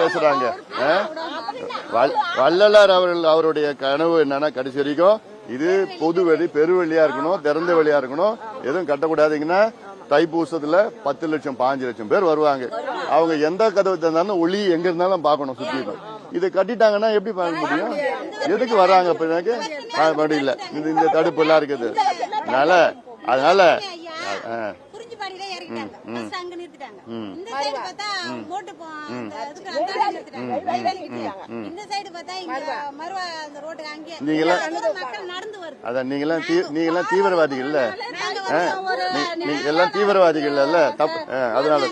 பேசுறாங்க. வள்ளலார் அவருடைய கனவு என்னன்னா கடைசி வரைக்கும் இது பொது வெளி பெருவெளியா இருக்கணும், திறந்த வெளியா இருக்கணும், எதுவும் கட்டக்கூடாதுங்கன்னா தைப்பூசத்துல 10 லட்சம் 5 லட்சம் பேர் வருவாங்க. அவங்க எந்த கதவு தந்தாலும் ஒளி எங்க இருந்தாலும் பாக்கணும் சுத்தி. இதை கட்டிட்டாங்கன்னா எப்படி பார்க்க முடியும்? எதுக்கு வராங்க அப்படி இல்ல. இந்த தடுப்பு எல்லாம் இருக்குது. அதனால நீங்கெல்லாம் தீவிரவாதிகள் இல்ல, எல்லாம் தீவிரவாதிகள் இல்ல, தப்பு. அதனால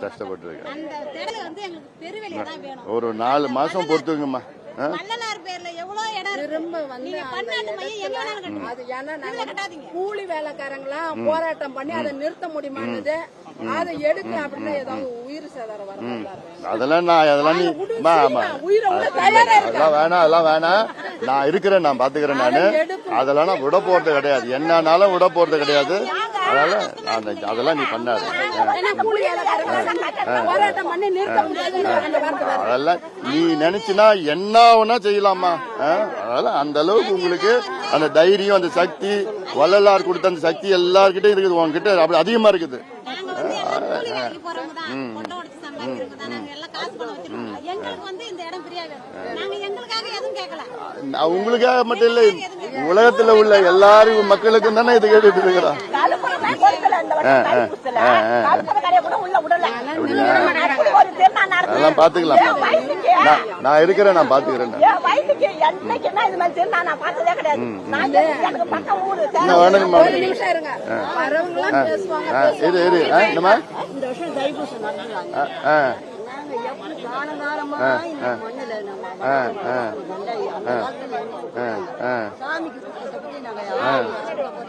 கஷ்டப்பட்டு ஒரு 4 மாசம் பொறுத்துங்கம்மா. கூலி வேலைக்காரங்களாம் போராட்டம் பண்ணி அதை நிறுத்த முடியுமானது, அதை எடுக்க அப்படின்னா ஏதாவது உயிர் சேதாரம் வரும். அதெல்லாம் வேணாம், நான் இருக்கிறேன், நான் பாத்துக்கிறேன். நானு அதெல்லாம் நான் விட போறது கிடையாது, என்னன்னாலும் விட போறது கிடையாது. அதெல்லாம் நீ பண்ணாது. அதெல்லாம் நீ நினைச்சுனா என்ன வேணா செய்யலாமா? அதெல்லாம் அந்த அளவுக்கு உங்களுக்கு அந்த தைரியம், அந்த சக்தி, வள்ளலார் கொடுத்த அந்த சக்தி எல்லார்கிட்டும் இருக்குது. உங்ககிட்ட அப்படி அதிகமா இருக்குது. உங்களுக்காக மட்டும் இல்ல, உலகத்துல உள்ள எல்லாரும் மக்களுக்கும் தானே இது கேட்டுட்டு இருக்கிறோம். அதெல்லாம் பாத்துக்கலாம். நான் இருக்கிறேன், நான் பாத்துக்கிறேன்.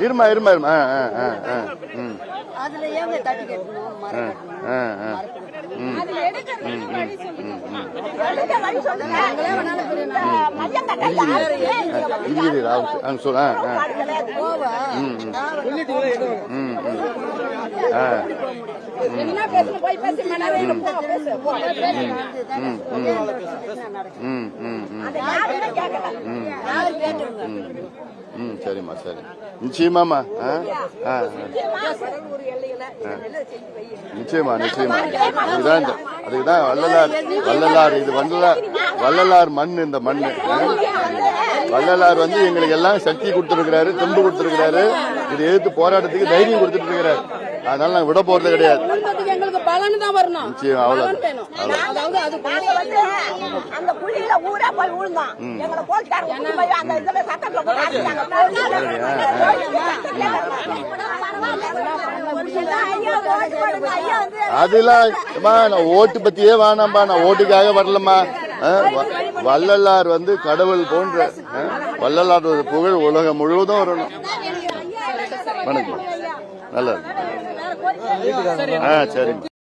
இருமா சரிம்மா, சரி, நிச்சயமாமா. நிச்சயமா அதுக்குதான் வள்ளலார் இது வள்ளலார் மண். இந்த மண்ணு வள்ளலார் எங்களுக்கு எல்லாம் சக்தி கொடுத்திருக்கிறாரு, தெம்பு கொடுத்திருக்கிறாரு. இது எதிர்த்து போராட்டத்துக்கு தைரியம் கொடுத்துட்டு இருக்கிறாரு. அதனால நாங்க விட போறது கிடையாது. நிச்சயம் அவ்வளவு. அதெல்லாம் நான் ஓட்டு பத்தியே வேணாம்பா, நான் ஓட்டுக்காக வரலம்மா. வள்ளலார் கடவுள் போன்ற வள்ளலார் புகழ் உலகம் முழுவதும் வரணும். வணக்கம். நல்லது. சரிம்மா.